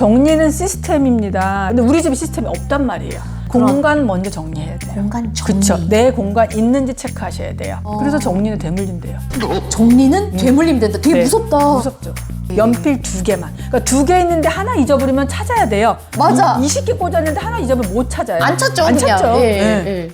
정리는 시스템입니다. 근데 우리 집에 시스템이 없단 말이에요. 공간 먼저 정리해야 돼요. 공간 정리. 그쵸. 내 공간 있는지 체크하셔야 돼요. 그래서 정리는 되물림돼요. 정리는 되물림 된다. 되게 네, 무섭다. 무섭죠. 연필 2개만. 그러니까 2개 있는데 하나 잊어버리면 찾아야 돼요. 맞아. 20개 꽂았는데 하나 잊어버리면 못 찾아요. 안 찾죠, 안 그냥. 찾죠. 예, 네. 예.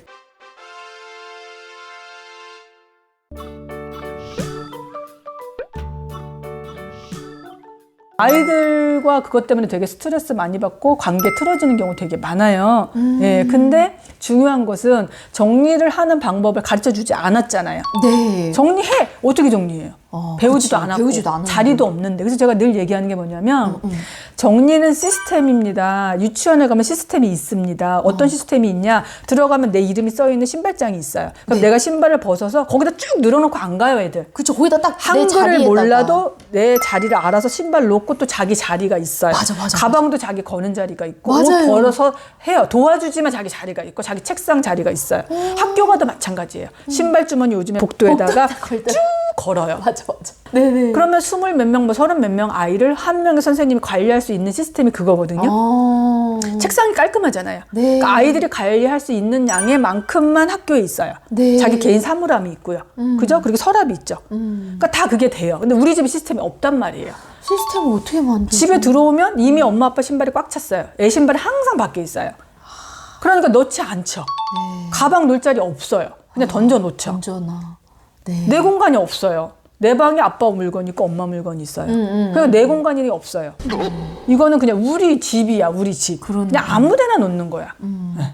아이들과 그것 때문에 되게 스트레스 많이 받고 관계 틀어지는 경우 되게 많아요. 예, 근데 중요한 것은 정리를 하는 방법을 가르쳐 주지 않았잖아요. 네. 정리해! 어떻게 정리해요? 배우지도 그치. 않았고 배우지도 않았는데. 자리도 없는데. 그래서 제가 늘 얘기하는 게 뭐냐면 정리는 시스템입니다. 유치원에 가면 시스템이 있습니다. 어떤 시스템이 있냐? 들어가면 내 이름이 써있는 신발장이 있어요. 그럼 내가 신발을 벗어서 거기다 쭉 늘어놓고 안 가요, 애들. 그쵸. 거기다 딱 내 한글을 자리에다가. 몰라도 내 자리를 알아서 신발 놓고 또 자기 자리가 있어요. 맞아. 가방도 자기 거는 자리가 있고 맞아요. 옷 걸어서 해요. 도와주지만 자기 자리가 있고 자기 책상 자리가 있어요. 학교 가도 마찬가지예요. 신발 주머니 요즘에 복도에다가 복도에다 쭉 걸어요. 맞아. 네네. 그러면 20 몇 명, 뭐 30 몇 명 아이를 한 명의 선생님이 관리할 수 있는 시스템이 그거거든요. 책상이 깔끔하잖아요. 네. 그러니까 아이들이 관리할 수 있는 양의 만큼만 학교에 있어요. 네. 자기 개인 사물함이 있고요. 그죠? 그리고 서랍이 있죠. 그러니까 다 그게 돼요. 근데 우리 집에 시스템이 없단 말이에요. 시스템을 어떻게 만들지? 집에 들어오면 이미 엄마 아빠 신발이 꽉 찼어요. 애 신발이 항상 밖에 있어요. 그러니까 넣지 않죠. 가방 놓을 자리 없어요. 그냥 던져 놓죠. 던져놔. 네. 내 공간이 없어요. 내 방에 아빠 물건 있고 엄마 물건 있어요. 그러니까 내 공간이 없어요. 이거는 그냥 우리 집이야, 우리 집. 그냥 아무데나 놓는 거야. 네.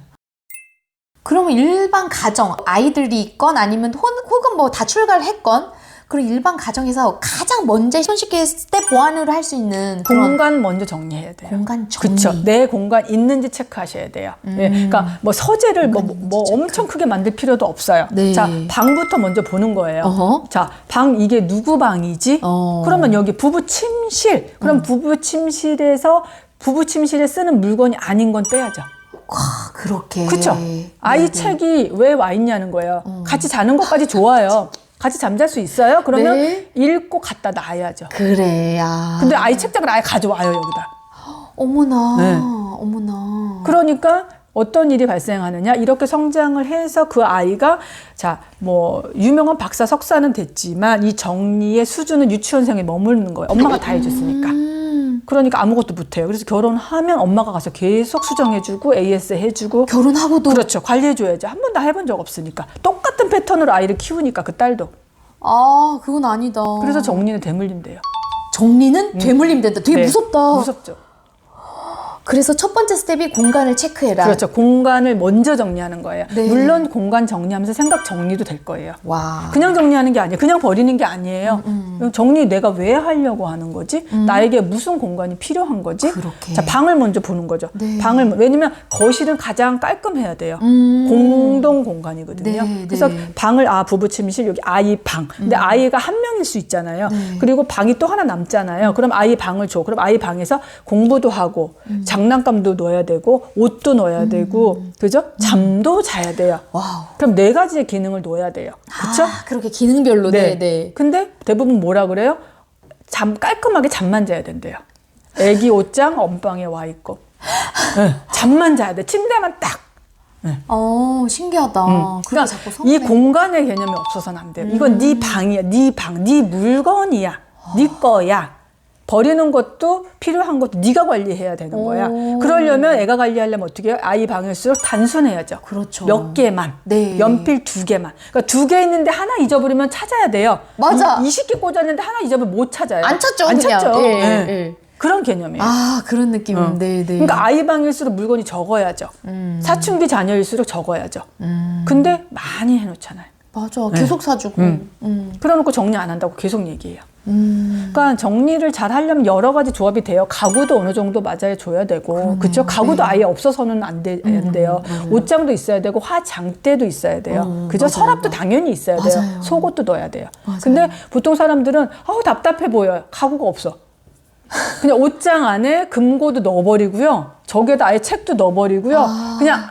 그러면 일반 가정, 아이들이 있건 아니면 혹은 뭐 다 출가를 했건 그런 일반 가정에서 가장 먼저 손쉽게 스텝 1으로 할 수 있는 그런 공간 먼저 정리해야 돼요. 공간 정리. 그렇죠. 내 공간 있는지 체크하셔야 돼요. 네. 그러니까 뭐 서재를 뭐 엄청 크게 만들 필요도 없어요. 네. 자, 방부터 먼저 보는 거예요. 어허. 자, 방 이게 누구 방이지? 그러면 여기 부부 침실. 그럼 부부 침실에서 부부 침실에 쓰는 물건이 아닌 건 빼야죠. 그렇게. 그렇죠. 아이 책이 왜 와 있냐는 거예요. 같이 자는 것까지 좋아요. 같이 잠잘 수 있어요? 그러면 네. 읽고 갖다 놔야죠. 그래야. 근데 아이 책장을 아예 가져와요, 여기다. 어머나. 네. 어머나. 그러니까 어떤 일이 발생하느냐, 이렇게 성장을 해서 그 아이가 자, 뭐 유명한 박사 석사는 됐지만 이 정리의 수준은 유치원생에 머무르는 거예요. 엄마가 다 해줬으니까. 그러니까 아무것도 못해요. 그래서 결혼하면 엄마가 가서 계속 수정해주고 AS 해주고. 결혼하고도. 그렇죠. 관리해줘야죠. 한 번도 해본 적 없으니까. 똑같은 패턴으로 아이를 키우니까 그 딸도. 아, 그건 아니다. 그래서 정리는 되물림돼요. 정리는 되물림 된다. 되게 네, 무섭다. 무섭죠. 그래서 첫 번째 스텝이 공간을 체크해라. 그렇죠. 공간을 먼저 정리하는 거예요. 네. 물론 공간 정리하면서 생각 정리도 될 거예요. 와. 그냥 정리하는 게 아니에요. 그냥 버리는 게 아니에요. 정리 내가 왜 하려고 하는 거지? 나에게 무슨 공간이 필요한 거지? 그렇게. 자, 방을 먼저 보는 거죠. 네. 왜냐면 거실은 가장 깔끔해야 돼요. 공동 공간이거든요. 네, 그래서 네. 방을 부부 침실, 여기 아이 방. 근데 아이가 한 명일 수 있잖아요. 그리고 방이 또 하나 남잖아요. 그럼 아이 방을 줘. 그럼 아이 방에서 공부도 하고 장난감도 넣어야 되고 옷도 넣어야 되고, 그죠? 잠도 자야 돼요. 와우. 그럼 4가지의 기능을 넣어야 돼요. 그렇죠? 그렇게 기능별로. 네. 네. 근데 대부분 뭐라 그래요? 깔끔하게 잠만 자야 된대요. 애기 옷장 엄방에 와 있고. 네, 잠만 자야 돼. 침대만 딱. 네. 신기하다. 그렇게 그러니까 자꾸 성공해. 이 공간의 개념이 없어서는 안 돼요. 이건 네 방이야, 네 방, 네 물건이야, 네 거야. 버리는 것도 필요한 것도 네가 관리해야 되는 거야. 그러려면 애가 관리하려면 어떻게 해요? 아이 방일수록 단순해야죠. 그렇죠. 몇 개만. 네. 연필 2개만. 그러니까 2개 있는데 하나 잊어버리면 찾아야 돼요. 맞아. 20개 꽂았는데 하나 잊어버리면 못 찾아요. 안 찾죠, 안 그냥. 찾죠. 예, 네. 예. 그런 개념이에요. 그런 느낌. 네, 네. 그러니까 아이 방일수록 물건이 적어야죠. 사춘기 자녀일수록 적어야죠. 근데 많이 해놓잖아요. 맞아. 계속 사주고. 그러놓고 정리 안 한다고 계속 얘기해요. 그러니까 정리를 잘 하려면 여러 가지 조합이 돼요. 가구도 어느 정도 맞아야 줘야 되고, 그렇죠? 가구도 아예 없어서는 안 돼요. 옷장도 있어야 되고, 화장대도 있어야 돼요. 그죠? 서랍도 당연히 있어야 돼요. 맞아요. 속옷도 넣어야 돼요. 근데 보통 사람들은 답답해 보여요. 가구가 없어. 그냥 옷장 안에 금고도 넣어버리고요. 저기에다 아예 책도 넣어버리고요. 그냥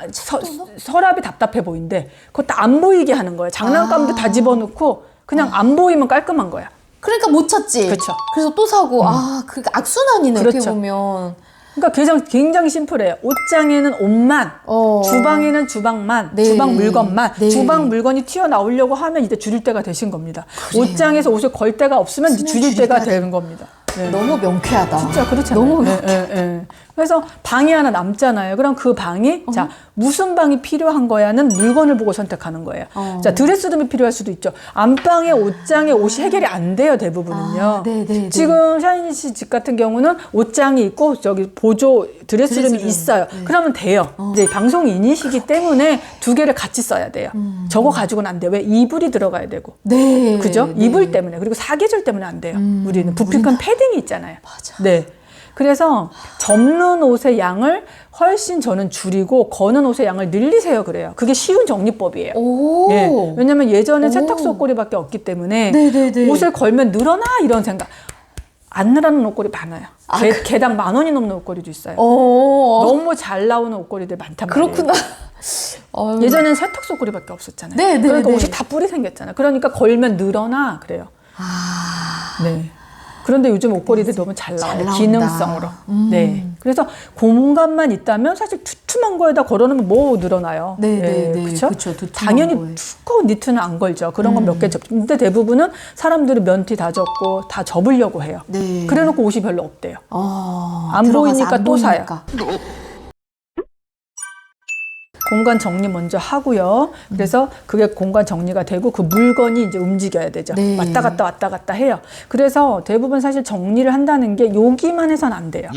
서랍이 답답해 보이는데 그것도 안 보이게 하는 거예요. 장난감도 다 집어넣고 그냥 안 보이면 깔끔한 거야. 그러니까 못 찾지. 그렇죠. 그래서 또 사고. 그 악순환이네. 그렇죠. 어떻게 보면. 그러니까 굉장히 심플해요. 옷장에는 옷만, 주방에는 주방만, 네. 주방 물건만, 네. 주방 물건이 튀어나오려고 하면 이제 줄일 때가 되신 겁니다. 그래요. 옷장에서 옷을 걸 데가 없으면 이제 줄일 때가 되는 겁니다. 네. 너무 명쾌하다. 진짜 그렇잖아요. 너무 네. 그래서 방이 하나 남잖아요. 그럼 그 방이 자 무슨 방이 필요한 거야는 물건을 보고 선택하는 거예요. 자 드레스룸이 필요할 수도 있죠. 안방에 옷장에 옷이 해결이 안 돼요 대부분은요. 네. 지금 샤이니 씨 집 같은 경우는 옷장이 있고 저기 보조 드레스룸이 드레스룸. 있어요. 그러면 돼요. 이제 방송인이시기 때문에 두 개를 같이 써야 돼요. 저거 가지고는 안 돼요. 왜 이불이 들어가야 되고. 네. 그죠? 네. 이불 때문에 그리고 사계절 때문에 안 돼요. 우리는 부피권 패딩이 있잖아요. 맞아. 네. 그래서 접는 옷의 양을 훨씬 저는 줄이고 거는 옷의 양을 늘리세요 그래요. 그게 쉬운 정리법이에요. 오. 예. 왜냐면 예전에 오. 세탁소 옷걸이밖에 없기 때문에 네네네. 옷을 걸면 늘어나 이런 생각. 안 늘어나는 옷걸이 많아요. 개당 10,000원이 넘는 옷걸이도 있어요. 너무 잘 나오는 옷걸이들 많단 말이에요. 그렇구나. 예전엔 세탁소 옷걸이밖에 없었잖아요. 네. 그러니까 옷이 다 뿔이 생겼잖아요. 그러니까 걸면 늘어나 그래요. 네. 그런데 요즘 옷걸이들 너무 잘 나와요. 나온다. 기능성으로. 네. 그래서 공간만 있다면 사실 두툼한 거에다 걸어놓으면 뭐 늘어나요. 네. 그렇죠? 그쵸, 두툼한 당연히 거에. 두꺼운 니트는 안 걸죠. 그런 건 몇 개 접죠. 근데 대부분은 사람들이 면티 다 접고 다 접으려고 해요. 네. 그래놓고 옷이 별로 없대요. 안 들어가서 보이니까 안 또 사요. 보이니까. 공간 정리 먼저 하고요. 그래서 그게 공간 정리가 되고 그 물건이 이제 움직여야 되죠. 네. 왔다 갔다 해요. 그래서 대부분 사실 정리를 한다는 게 여기만 해서는 안 돼요.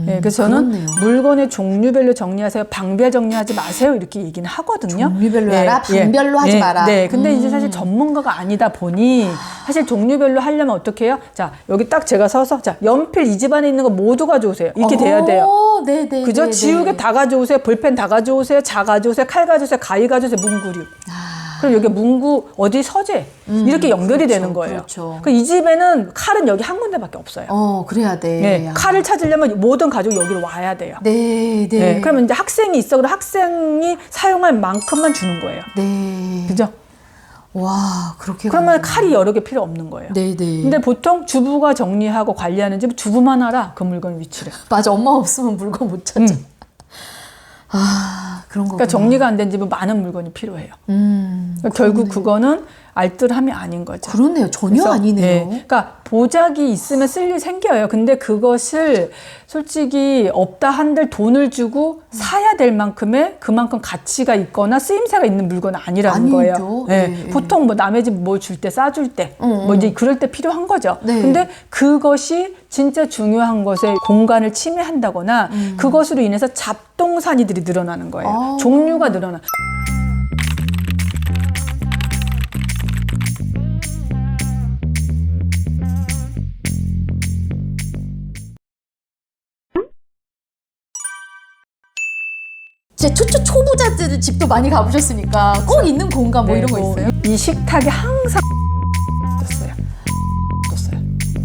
네, 그래서 저는 그렇네요. 물건의 종류별로 정리하세요. 방별 정리하지 마세요. 이렇게 얘기는 하거든요. 종류별로 하라, 방별로 하지 마라. 네, 근데 이제 사실 전문가가 아니다 보니 사실 종류별로 하려면 어떻게 해요? 자, 여기 딱 제가 서서 자, 연필 이 집안에 있는 거 모두 가져오세요. 이렇게 돼야 돼요. 네네. 그죠? 지우개 다 가져오세요. 볼펜 다 가져오세요. 자 가져오세요. 칼 가져오세요. 가위 가져오세요. 문구류. 그럼 여기 문구 어디 서재 이렇게 연결이 되는 거예요. 그렇죠. 이 집에는 칼은 여기 한 군데밖에 없어요. 그래야 돼. 네, 칼을 찾으려면 모든 가족이 여기로 와야 돼요. 네. 네, 그러면 이제 학생이 있어. 그럼 학생이 사용할 만큼만 주는 거예요. 네. 그죠? 와, 그렇게. 그러면 칼이 여러 개 필요 없는 거예요. 네네. 근데 보통 주부가 정리하고 관리하는 집 주부만 알아. 그 물건 위치를. 맞아, 엄마 없으면 물건 못 찾아. 그런 거. 그러니까 정리가 안 된 집은 많은 물건이 필요해요. 그러니까 결국 그거는 알뜰함이 아닌 거죠. 그렇네요. 전혀 그래서, 아니네요. 네, 그러니까 보자기 있으면 쓸 일 생겨요. 근데 그것을 솔직히 없다 한들 돈을 주고 사야 될 만큼의 그만큼 가치가 있거나 쓰임새가 있는 물건은 아니라는 아니죠. 거예요. 네, 네, 네. 보통 뭐 남의 집 뭐 줄 때 싸줄 때 뭐 이제 그럴 때 필요한 거죠. 네. 근데 그것이 진짜 중요한 것에 공간을 침해한다거나 그것으로 인해서 잡동사니들이 늘어나는 거예요. 종류가 늘어나. 제 초보자들 집도 많이 가보셨으니까 꼭 있는 공간 뭐 이런 거 있어요? 이 식탁이 항상 떴어요.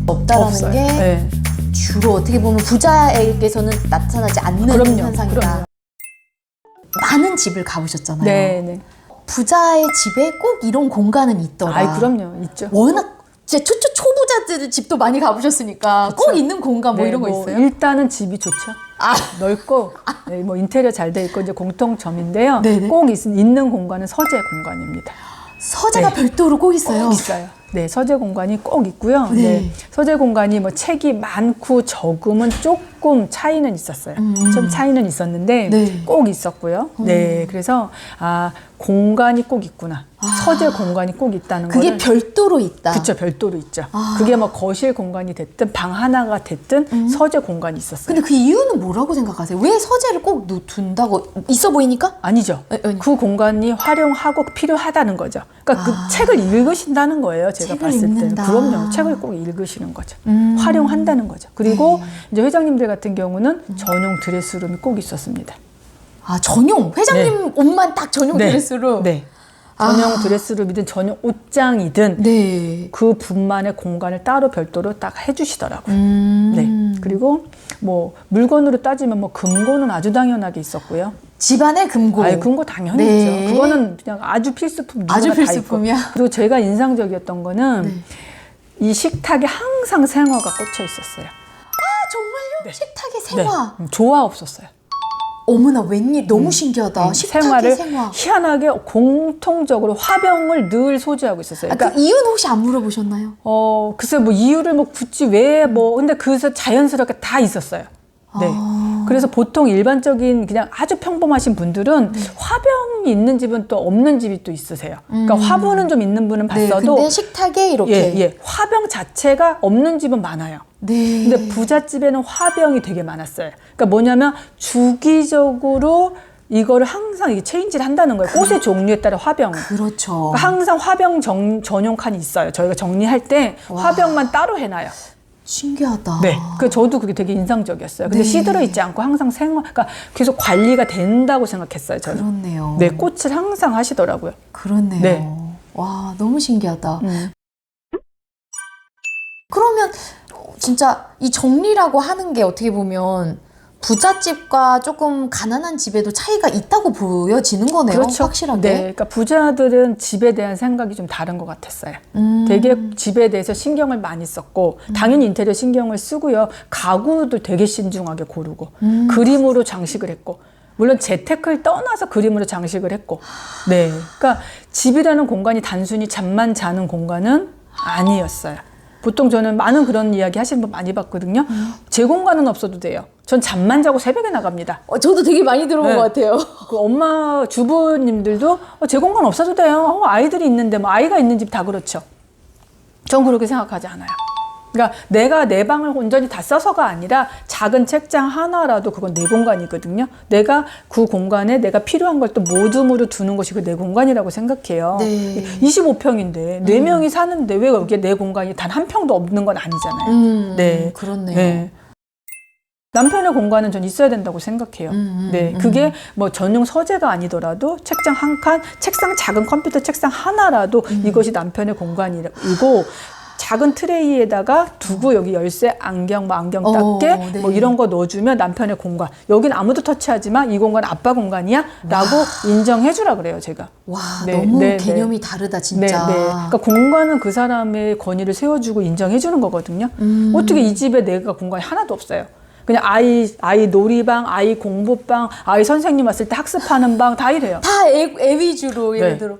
없다라는 없어요. 게 네. 주로 어떻게 보면 부자에게서는 나타나지 않는 현상이다. 그럼요. 많은 집을 가보셨잖아요. 네. 부자의 집에 꼭 이런 공간은 있더라. 아이 그럼요, 있죠. 워낙 제 초보자들 집도 많이 가보셨으니까 꼭 있는 공간 뭐 네, 이런 거 있어요? 일단은 집이 좋죠. 넓고 네, 뭐 인테리어 잘 돼 있고 이제 공통점인데요. 네네. 꼭 있는 공간은 서재 공간입니다. 서재가 네. 별도로 꼭 있어요. 꼭 있어요. 네, 서재 공간이 꼭 있고요. 네. 네, 서재 공간이 뭐 책이 많고 적음은 조금 차이는 있었어요. 좀 차이는 있었는데 네. 꼭 있었고요. 네, 그래서 공간이 꼭 있구나. 서재 공간이 꼭 있다는 그게 거를 별도로 있다. 그쵸, 별도로 있죠. 그게 뭐 거실 공간이 됐든 방 하나가 됐든 서재 공간이 있었어요. 근데 그 이유는 뭐라고 생각하세요? 왜 서재를 꼭 둔다고 있어 보이니까? 아니죠. 아니. 그 공간이 활용하고 필요하다는 거죠. 그러니까 그 책을 읽으신다는 거예요. 제가 책을 봤을 때는. 읽는다. 그럼요. 책을 꼭 읽으시는 거죠. 활용한다는 거죠. 그리고 이제 회장님들 같은 경우는 전용 드레스룸이 꼭 있었습니다. 전용 회장님 옷만 딱 전용 드레스로. 네. 전용 드레스룸이든 전용 옷장이든 네. 그 분만의 공간을 따로 별도로 딱 해주시더라고요. 네. 그리고 뭐 물건으로 따지면 뭐 금고는 아주 당연하게 있었고요. 집안의 금고. 금고 당연히 네. 있죠. 그거는 그냥 아주 필수품. 누구나 아주 다 필수품이야? 있고. 그리고 제가 인상적이었던 거는 네. 이 식탁에 항상 생화가 꽂혀 있었어요. 정말요? 식탁의 생화. 조화 없었어요. 어머나 웬일 너무 신기하다. 식탁의 생화를 생화. 희한하게 공통적으로 화병을 늘 소지하고 있었어요. 그 이유는 혹시 안 물어보셨나요? 글쎄 뭐 이유를 뭐 굳이 왜 뭐 근데 그래서 자연스럽게 다 있었어요. 네. 그래서 보통 일반적인 그냥 아주 평범하신 분들은 화병이 있는 집은 또 없는 집이 또 있으세요. 그러니까 화분은 좀 있는 분은 봤어도 근데 식탁에 이렇게 화병 자체가 없는 집은 많아요. 네. 근데 부잣집에는 화병이 되게 많았어요. 그러니까 뭐냐면 주기적으로 이거를 항상 이게 체인지를 한다는 거예요. 꽃의 종류에 따라 화병. 그렇죠. 그러니까 항상 화병 전용 칸이 있어요. 저희가 정리할 때 화병만 따로 해놔요. 신기하다. 네. 그 저도 그게 되게 인상적이었어요. 근데 네. 시들어 있지 않고 항상 그러니까 계속 관리가 된다고 생각했어요. 저는. 그렇네요. 네, 꽃을 항상 하시더라고요. 그렇네요. 네. 와, 너무 신기하다. 그러면 진짜 이 정리라고 하는 게 어떻게 보면 부잣집과 조금 가난한 집에도 차이가 있다고 보여지는 거네요. 그렇죠. 확실하게. 네, 그러니까 부자들은 집에 대한 생각이 좀 다른 것 같았어요. 되게 집에 대해서 신경을 많이 썼고 당연히 인테리어 신경을 쓰고요. 가구도 되게 신중하게 고르고 그림으로 장식을 했고 물론 재테크를 떠나서 그림으로 장식을 했고 네, 그러니까 집이라는 공간이 단순히 잠만 자는 공간은 아니었어요. 보통 저는 많은 그런 이야기 하시는 분 많이 봤거든요. 제 공간은 없어도 돼요. 전 잠만 자고 새벽에 나갑니다. 저도 되게 많이 들어본 네. 것 같아요. 그 엄마 주부님들도 제 공간 없어도 돼요. 아이들이 있는데 뭐 아이가 있는 집 다 그렇죠. 전 그렇게 생각하지 않아요. 그러니까 내가 내 방을 온전히 다 써서가 아니라 작은 책장 하나라도 그건 내 공간이거든요. 내가 그 공간에 내가 필요한 걸 또 모둠으로 두는 것이 그 내 공간이라고 생각해요. 네. 25평인데 4명이 사는데 왜 여기에 내 공간이 단 한 평도 없는 건 아니잖아요. 네. 그렇네요. 네. 남편의 공간은 전 있어야 된다고 생각해요. 네, 그게 뭐 전용 서재가 아니더라도 책장 한 칸, 책상 작은 컴퓨터 책상 하나라도 이것이 남편의 공간이고 작은 트레이에다가 두고 여기 열쇠, 안경, 뭐 안경 닦개 네. 뭐 이런 거 넣어주면 남편의 공간. 여긴 아무도 터치하지 마. 이 공간 아빠 공간이야. 라고 인정해 주라 그래요, 제가. 와, 네, 너무 네, 개념이 다르다 진짜. 네, 네. 그러니까 공간은 그 사람의 권위를 세워주고 인정해 주는 거거든요. 어떻게 이 집에 내가 공간이 하나도 없어요. 그냥 아이 놀이방, 아이 공부방, 아이 선생님 왔을 때 학습하는 방 다 이래요. 다 애 위주로 예를 들어.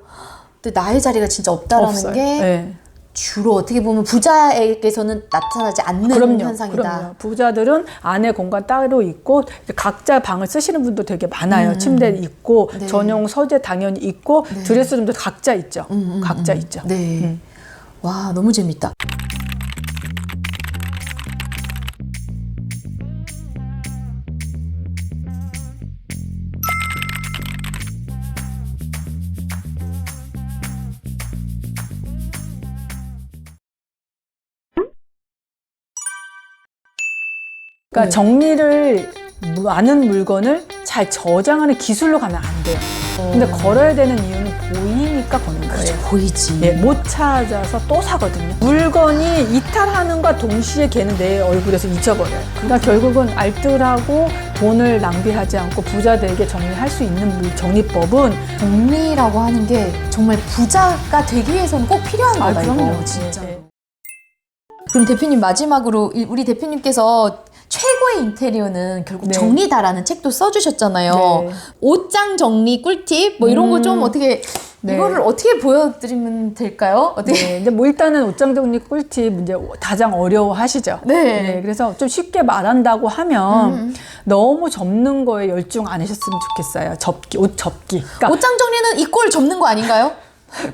근데 나의 자리가 진짜 없다라는 없어요. 게 네. 주로 어떻게 보면 부자에게서는 나타나지 않는 현상이다. 그럼요. 부자들은 안에 공간 따로 있고 각자 방을 쓰시는 분도 되게 많아요. 침대 있고 네. 전용 서재 당연히 있고 드레스룸도 각자 있죠. 각자 있죠. 네. 와, 너무 재밌다. 그러니까 정리를 많은 물건을 잘 저장하는 기술로 가면 안 돼요. 근데 걸어야 되는 이유는 보이니까 거는 거예요. 그렇죠. 보이지. 예, 못 찾아서 또 사거든요. 물건이 이탈하는과 동시에 걔는 내 얼굴에서 잊어버려요. 그러니까 결국은 알뜰하고 돈을 낭비하지 않고 부자들에게 정리할 수 있는 정리법은 정리라고 하는 게 정말 부자가 되기 위해서는 꼭 필요한 거다. 그럼요. 이거 진짜. 네. 그럼 대표님 마지막으로 우리 대표님께서 최고의 인테리어는 결국 네. 정리다라는 책도 써주셨잖아요. 네. 옷장 정리 꿀팁 뭐 이런 거 좀 어떻게 네. 이거를 어떻게 보여드리면 될까요? 어떻게? 네, 근데 뭐 일단은 옷장 정리 꿀팁 이제 가장 어려워하시죠. 네. 그래서 좀 쉽게 말한다고 하면 너무 접는 거에 열중 안 하셨으면 좋겠어요. 옷 접기. 그러니까 옷장 정리는 이 꼴 접는 거 아닌가요?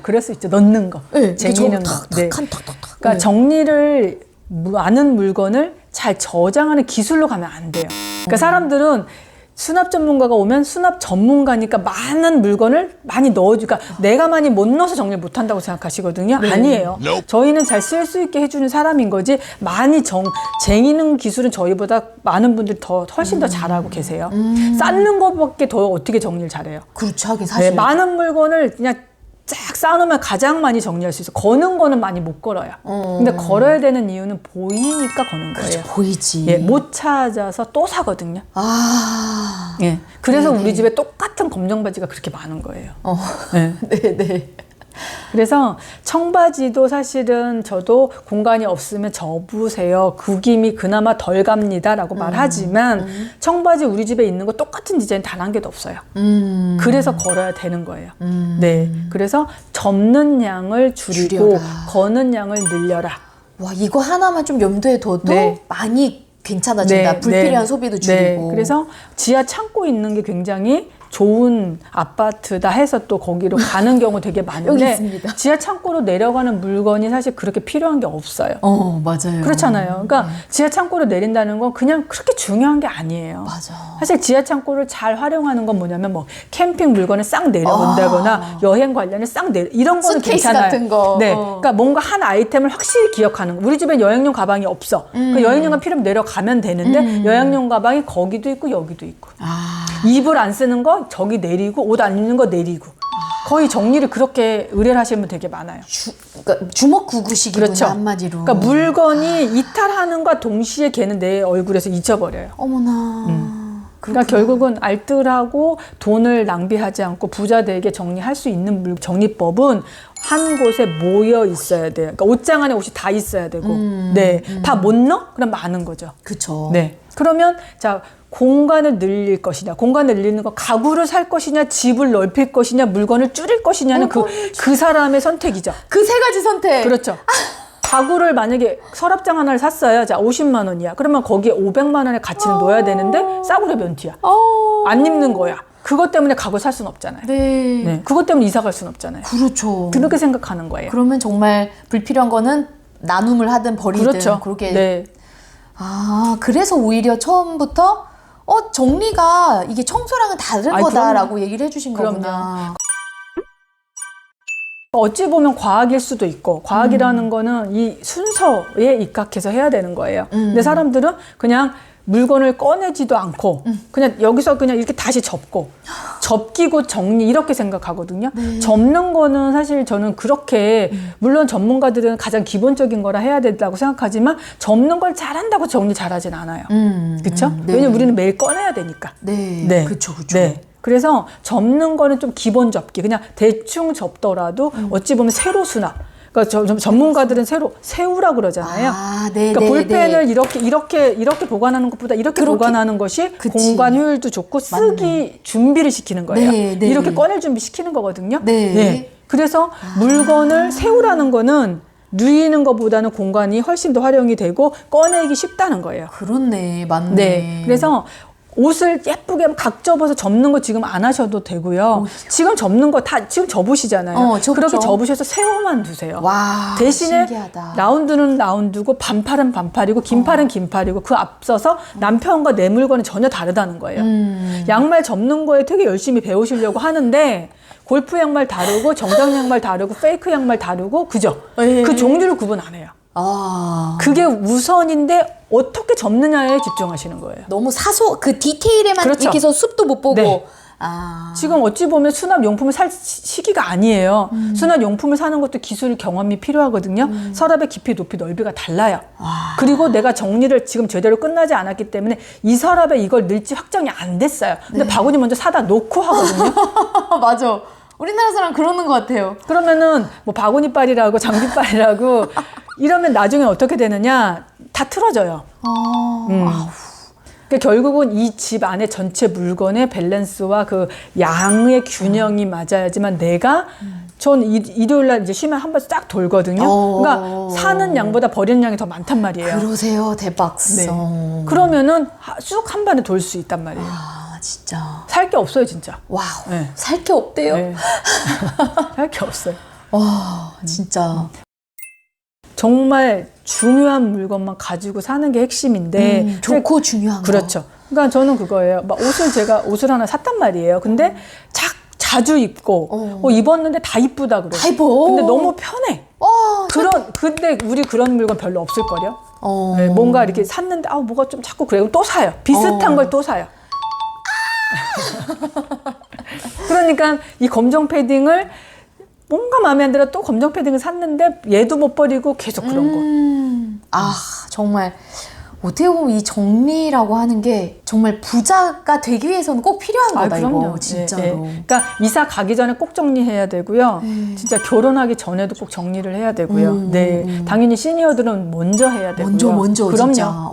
그럴 수 있죠. 넣는 거, 네, 쟁이는 거. 네. 탁탁탁탁. 그러니까 정리를 많은 물건을 잘 저장하는 기술로 가면 안 돼요. 그러니까 사람들은 수납 전문가가 오면 수납 전문가니까 많은 물건을 많이 넣어주니까 내가 많이 못 넣어서 정리를 못 한다고 생각하시거든요. 네. 아니에요. 저희는 잘 쓸 수 있게 해주는 사람인 거지 많이 쟁이는 기술은 저희보다 많은 분들이 훨씬 더 잘하고 계세요. 쌓는 것밖에 더 어떻게 정리를 잘해요. 그렇죠. 하긴 사실. 네, 많은 물건을 그냥 쫙 쌓아놓으면 가장 많이 정리할 수 있어요. 거는 거는 많이 못 걸어요. 근데 걸어야 되는 이유는 보이니까 거는 거예요. 그렇죠. 보이지. 예, 못 찾아서 또 사거든요. 아. 예, 그래서 우리 집에 똑같은 검정 바지가 그렇게 많은 거예요. 네. 네네. 그래서 청바지도 사실은 저도 공간이 없으면 접으세요. 구김이 그나마 덜 갑니다라고 말하지만 청바지 우리 집에 있는 거 똑같은 디자인 단 한 개도 없어요. 그래서 걸어야 되는 거예요. 네, 그래서 접는 양을 줄이고 줄여라. 거는 양을 늘려라. 와, 이거 하나만 좀 염두에 둬도 네. 많이 괜찮아진다. 네, 불필요한 네, 소비도 줄이고. 네, 그래서 지하 창고 있는 게 굉장히 좋은 아파트다 해서 또 거기로 가는 경우 되게 여기 많은데 있습니다. 지하 창고로 내려가는 물건이 사실 그렇게 필요한 게 없어요. 맞아요. 그렇잖아요. 그러니까 지하 창고로 내린다는 건 그냥 그렇게 중요한 게 아니에요. 맞아. 사실 지하 창고를 잘 활용하는 건 뭐냐면 뭐 캠핑 물건을 싹 내려온다거나 여행 관련해 싹 내려 이런 거는 수트케이스 괜찮아요. 같은 거. 네, 그러니까 뭔가 한 아이템을 확실히 기억하는 거. 우리 집엔 여행용 가방이 없어. 그 여행용가 필요하면 내려가면 되는데 여행용 가방이 거기도 있고 여기도 있고. 이불 안 쓰는 거 저기 내리고 옷 안 입는 거 내리고. 거의 정리를 그렇게 의뢰를 하시는 분 되게 많아요. 그러니까 주먹구구식이구나, 그렇죠. 한마디로. 그러니까 물건이 이탈하는과 동시에 걔는 내 얼굴에서 잊어버려요. 어머나. 그러니까 결국은 알뜰하고 돈을 낭비하지 않고 부자되게 정리할 수 있는 정리법은 한 곳에 모여 있어야 돼요. 그러니까 옷장 안에 옷이 다 있어야 되고, 네, 다 못 넣어? 그럼 많은 거죠. 그쵸. 네. 그러면 자 공간을 늘릴 것이냐, 공간을 늘리는 거 가구를 살 것이냐, 집을 넓힐 것이냐, 물건을 줄일 것이냐는 그 사람의 선택이죠. 그 세 가지 선택. 그렇죠. 가구를 만약에 서랍장 하나를 샀어요. 자, 50만 원이야. 그러면 거기에 500만 원의 가치를 넣어야 되는데 싸구려 면티야. 안 입는 거야. 그것 때문에 가구 살 수는 없잖아요. 네. 네. 그것 때문에 이사 갈 수는 없잖아요. 그렇죠. 그렇게 생각하는 거예요. 그러면 정말 불필요한 거는 나눔을 하든 버리든 그렇죠. 그렇게. 네. 그래서 오히려 처음부터 정리가 이게 청소랑은 다른 아이, 거다라고 얘기를 해주신 그럼요. 거구나. 어찌 보면 과학일 수도 있고 과학이라는 거는 이 순서에 입각해서 해야 되는 거예요. 근데 사람들은 그냥 물건을 꺼내지도 않고 그냥 여기서 그냥 이렇게 다시 접고 접기고 정리 이렇게 생각하거든요. 접는 거는 사실 저는 그렇게 물론 전문가들은 가장 기본적인 거라 해야 된다고 생각하지만 접는 걸 잘한다고 정리 잘하진 않아요. 그렇죠? 네. 왜냐면 우리는 매일 꺼내야 되니까. 네. 네. 그쵸, 그쵸. 네. 그래서 접는 거는 좀 기본 접기, 그냥 대충 접더라도 어찌 보면 세로 수납. 그러니까 전문가들은 세우라고 그러잖아요. 네, 그러니까 네, 볼펜을 네. 이렇게 보관하는 것보다 이렇게 그렇게. 보관하는 것이 그치. 공간 효율도 좋고 쓰기 준비를 시키는 거예요. 네, 네. 이렇게 꺼낼 준비 시키는 거거든요. 네. 그래서 물건을 세우라는 거는 누이는 것보다는 공간이 훨씬 더 활용이 되고 꺼내기 쉽다는 거예요. 그렇네. 맞네. 네. 그래서 옷을 예쁘게 각 접어서 접는 거 지금 안 하셔도 되고요. 지금 접는 거 다 지금 접으시잖아요. 접죠. 그렇게 접으셔서 세워만 두세요. 와, 대신에 신기하다. 라운드는 라운드고 반팔은 반팔이고 긴팔은 긴팔이고 그 앞서서 남편과 내 물건은 전혀 다르다는 거예요. 양말 접는 거에 되게 열심히 배우시려고 하는데 골프 양말 다르고 정장 양말 다르고 페이크 양말 다르고 그죠? 네. 그 종류를 구분 안 해요. 그게 우선인데 어떻게 접느냐에 집중하시는 거예요. 너무 그 디테일에만 그렇죠. 이렇게 해서 숲도 못 보고. 네. 지금 어찌 보면 수납 용품을 살 시기가 아니에요. 수납 용품을 사는 것도 기술 경험이 필요하거든요. 서랍의 깊이, 높이, 넓이가 달라요. 그리고 내가 정리를 지금 제대로 끝나지 않았기 때문에 이 서랍에 이걸 넣을지 확정이 안 됐어요. 근데 바구니 먼저 사다 놓고 하거든요. 맞아. 우리나라 사람 그러는 것 같아요. 그러면은 뭐 바구니빨이라고 장비빨이라고 이러면 나중에 어떻게 되느냐 다 틀어져요. 그러니까 결국은 이 집 안에 전체 물건의 밸런스와 그 양의 균형이 맞아야지만 내가 전 일요일 날 이제 쉬면 한 번 싹 돌거든요. 그러니까 사는 양보다 버리는 양이 더 많단 말이에요. 그러세요, 대박. 네. 그러면은 쑥 한 번에 돌 수 있단 말이에요. 진짜. 살 게 없어요, 진짜. 와우. 네. 살 게 없대요. 네. 살 게 없어요. 와, 진짜. 정말 중요한 물건만 가지고 사는 게 핵심인데 좋고 중요한 거. 그렇죠. 그러니까 저는 그거예요. 막 제가 옷을 하나 샀단 말이에요. 근데 자주 입고 입었는데 다 이쁘다 그래. 다 입어. 근데 너무 편해. 근데 우리 그런 물건 별로 없을 거요. 네, 뭔가 이렇게 샀는데 뭐가 좀 자꾸 그래요. 또 사요. 비슷한 걸 또 사요. 그러니까 이 검정 패딩을 뭔가 마음에 안 들어 또 검정 패딩을 샀는데 얘도 못 버리고 계속 그런 거. 정말 어떻게 보면 이 정리라고 하는 게 정말 부자가 되기 위해서는 꼭 필요한 거다. 그럼요. 이거 진짜로. 그러니까 이사 가기 전에 꼭 정리해야 되고요. 진짜 결혼하기 전에도 꼭 정리를 해야 되고요. 당연히 시니어들은 먼저 해야 되고요. 먼저 그럼요. 진짜.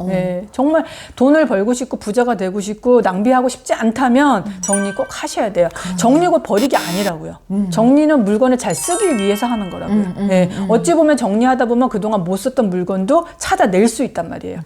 정말 돈을 벌고 싶고 부자가 되고 싶고 낭비하고 싶지 않다면 정리 꼭 하셔야 돼요. 정리고 버리기 아니라고요. 정리는 물건을 잘 쓰기 위해서 하는 거라고요. 어찌 보면 정리하다 보면 그동안 못 썼던 물건도 찾아낼 수 있단 말이에요.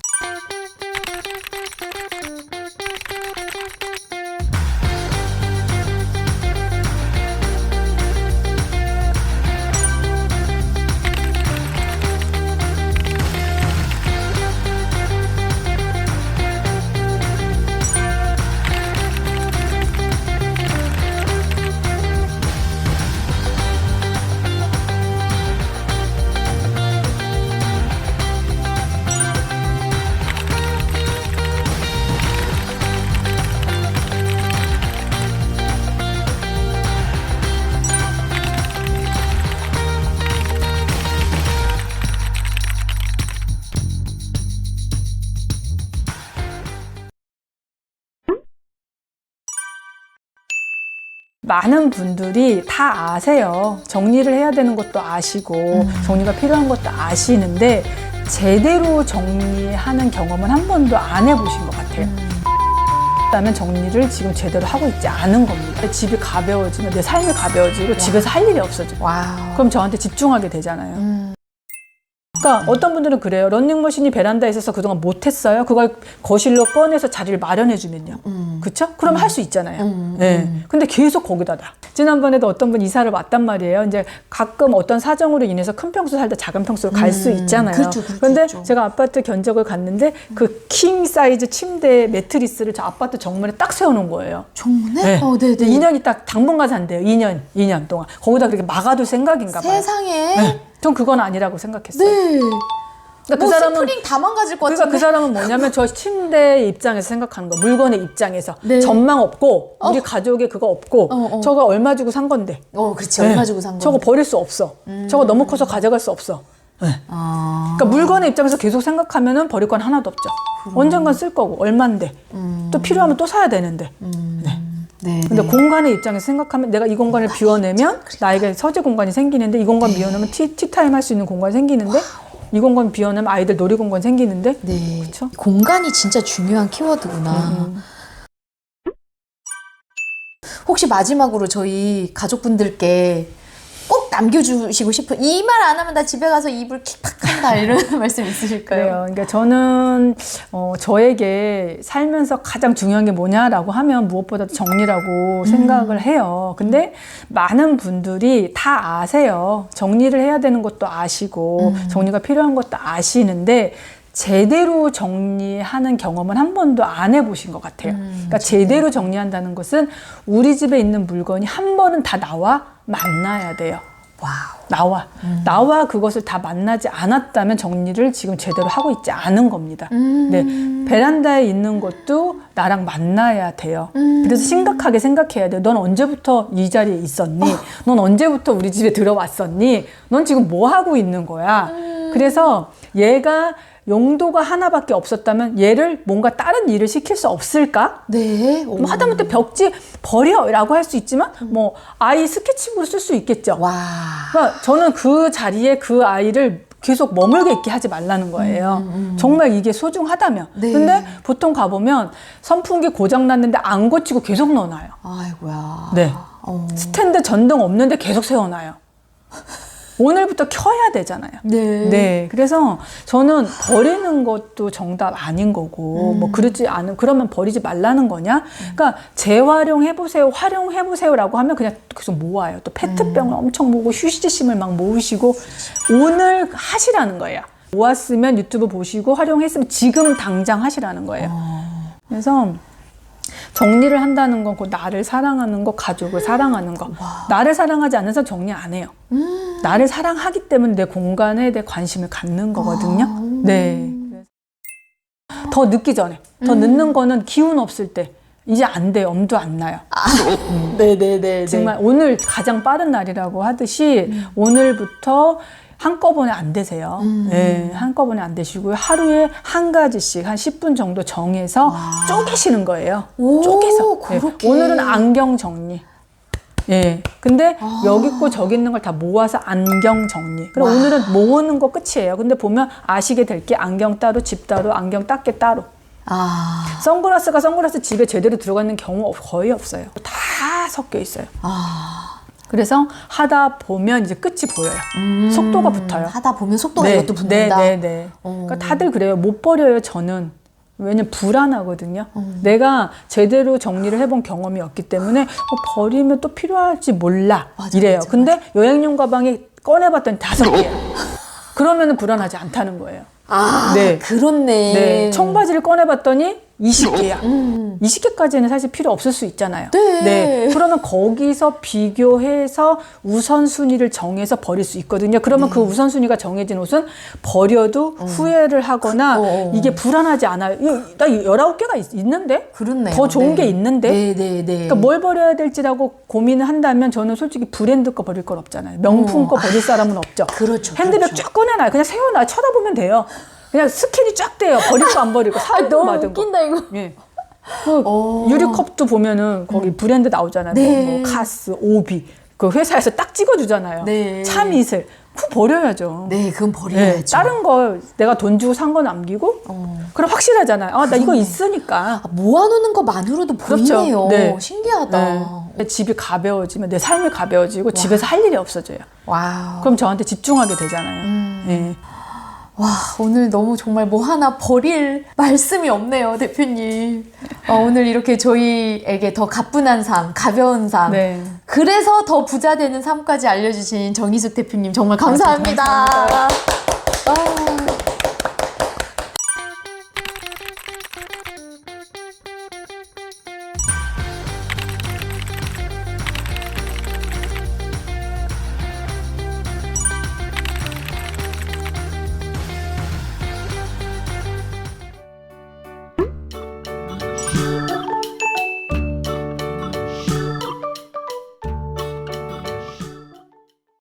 많은 분들이 다 아세요. 정리를 해야 되는 것도 아시고 정리가 필요한 것도 아시는데 제대로 정리하는 경험은 한 번도 안 해보신 것 같아요. 그다음에 정리를 지금 제대로 하고 있지 않은 겁니다. 집이 가벼워지면 내 삶이 가벼워지고 집에서 할 일이 없어져. 그럼 저한테 집중하게 되잖아요. 그러니까 어떤 분들은 그래요. 런닝머신이 베란다에 있어서 그동안 못했어요. 그걸 거실로 꺼내서 자리를 마련해주면요. 그쵸? 그럼 할 수 있잖아요. 근데 계속 거기다 놔. 지난번에도 어떤 분 이사를 왔단 말이에요. 이제 가끔 어떤 사정으로 인해서 큰 평수 살다 작은 평수로 갈 수 있잖아요. 그런데 제가 아파트 견적을 갔는데 그 킹 사이즈 침대 매트리스를 저 아파트 정문에 딱 세워놓은 거예요. 정문에? 네. 2년이 딱 당분간 산대요. 2년 동안. 거기다 그렇게 막아둘 생각인가 봐요. 세상에. 전 그건 아니라고 생각했어요. 그러니까 그 사람은 스프링 다 망가질 것 같은데. 그러니까 그 사람은 뭐냐면 저 침대 입장에서 생각하는 거, 물건의 입장에서 전망 없고 우리 가족에 그거 없고 저거 얼마 주고 산 건데. 그렇지. 얼마 주고 산 건데. 저거 버릴 수 없어. 저거 너무 커서 가져갈 수 없어. 그러니까 물건의 입장에서 계속 생각하면은 버릴 건 하나도 없죠. 언젠간 쓸 거고 얼만데 또 필요하면 또 사야 되는데. 근데 공간의 입장에서 생각하면 내가 이 공간을 비워내면 나에게 서재 공간이 생기는데 이 공간 비워내면 티타임 할 수 있는 공간이 생기는데 이 공간 비워내면 아이들 놀이 공간 생기는데 그렇죠? 공간이 진짜 중요한 키워드구나. 혹시 마지막으로 저희 가족분들께 꼭 남겨주시고 싶은 이 말 안 하면 나 집에 가서 이불 킥팍한다 이런 말씀 있으실까요? 그래요. 그러니까 저는 저에게 살면서 가장 중요한 게 뭐냐라고 하면 무엇보다도 정리라고 생각을 해요. 근데 많은 분들이 다 아세요. 정리를 해야 되는 것도 아시고 정리가 필요한 것도 아시는데 제대로 정리하는 경험은 한 번도 안 해보신 것 같아요. 그러니까 제대로 정리한다는 것은 우리 집에 있는 물건이 한 번은 다 나와 만나야 돼요. 나와 그것을 다 만나지 않았다면 정리를 지금 제대로 하고 있지 않은 겁니다. 베란다에 있는 것도 나랑 만나야 돼요. 그래서 심각하게 생각해야 돼요. 넌 언제부터 이 자리에 있었니? 넌 언제부터 우리 집에 들어왔었니? 넌 지금 뭐 하고 있는 거야? 그래서 얘가 용도가 하나밖에 없었다면 얘를 뭔가 다른 일을 시킬 수 없을까? 뭐 하다못해 벽지 버려라고 할 수 있지만 뭐 아이 스케치북으로 쓸 수 있겠죠. 그러니까 저는 그 자리에 그 아이를 계속 머물게 있게 하지 말라는 거예요. 정말 이게 소중하다면. 근데 보통 가보면 선풍기 고장 났는데 안 고치고 계속 넣어놔요. 아이고야. 스탠드 전등 없는데 계속 세워놔요. 오늘부터 켜야 되잖아요. 그래서 저는 버리는 것도 정답 아닌 거고, 뭐 그러면 버리지 말라는 거냐? 그러니까 재활용해보세요, 활용해보세요라고 하면 그냥 계속 모아요. 또 페트병을 엄청 모으고 휴지심을 막 모으시고 오늘 하시라는 거예요. 모았으면 유튜브 보시고 활용했으면 지금 당장 하시라는 거예요. 그래서 정리를 한다는 건 나를 사랑하는 거, 가족을 사랑하는 거. 나를 사랑하지 않아서 정리 안 해요. 나를 사랑하기 때문에 내 공간에 내 관심을 갖는 거거든요. 더 늦기 전에. 더 늦는 거는 기운 없을 때. 이제 안 돼요. 엄두 안 나요. 정말 오늘 가장 빠른 날이라고 하듯이 오늘부터 한꺼번에 안 되세요. 네, 한꺼번에 안 되시고요. 하루에 한 가지씩 한 10분 정도 정해서 쪼개시는 거예요. 오, 쪼개서. 그렇게. 오늘은 안경 정리. 예. 근데 여기 있고 저기 있는 걸 다 모아서 안경 정리. 그럼 오늘은 모으는 거 끝이에요. 근데 보면 아시게 될 게 안경 따로, 집 따로, 안경 닦개 따로. 선글라스가 선글라스 집에 제대로 들어가 있는 경우 거의 없어요. 다 섞여 있어요. 그래서 하다 보면 이제 끝이 보여요. 속도가 붙어요. 하다 보면 속도가 이것도 붙는다. 네. 그러니까 다들 그래요. 못 버려요, 저는. 왜냐면 불안하거든요. 내가 제대로 정리를 해본 경험이 없기 때문에 버리면 또 필요할지 몰라. 이래요. 맞아. 근데 여행용 가방에 꺼내봤더니 5개야. 그러면 불안하지 않다는 거예요. 네. 그렇네. 네. 청바지를 꺼내봤더니 20개야. 20개까지는 사실 필요 없을 수 있잖아요. 네. 그러면 거기서 비교해서 우선순위를 정해서 버릴 수 있거든요. 그러면 그 우선순위가 정해진 옷은 버려도 후회를 하거나 이게 불안하지 않아요. 나 19개가 있는데? 그렇네요. 더 좋은 게 있는데? 네. 그러니까 뭘 버려야 될지라고 고민을 한다면 저는 솔직히 브랜드 거 버릴 건 없잖아요. 명품 거 버릴 사람은 없죠. 그렇죠. 핸드백 쭉 꺼내놔요. 그냥 세워놔요. 쳐다보면 돼요. 그냥 스캔이 쫙 돼요. 버릴 거 안 버리고 사고 너무 받은 거. 웃긴다 이거. 예. 유리컵도 보면은 거기 브랜드 나오잖아요. 네. 뭐 카스, 오비. 그 회사에서 딱 찍어주잖아요. 네. 참이슬. 그거 버려야죠. 네, 그건 버려야죠. 다른 거 내가 돈 주고 산 거 남기고 그럼 확실하잖아요. 나 이거 있으니까. 모아놓는 것만으로도 그렇죠. 보이네요. 네. 신기하다. 내 집이 가벼워지면 내 삶이 가벼워지고 집에서 할 일이 없어져요. 와우. 그럼 저한테 집중하게 되잖아요. 예. 와, 오늘 너무 정말 뭐 하나 버릴 말씀이 없네요, 대표님. 오늘 이렇게 저희에게 더 가뿐한 삶, 가벼운 삶. 네. 그래서 더 부자 되는 삶까지 알려주신 정희숙 대표님 정말 감사합니다. 감사합니다.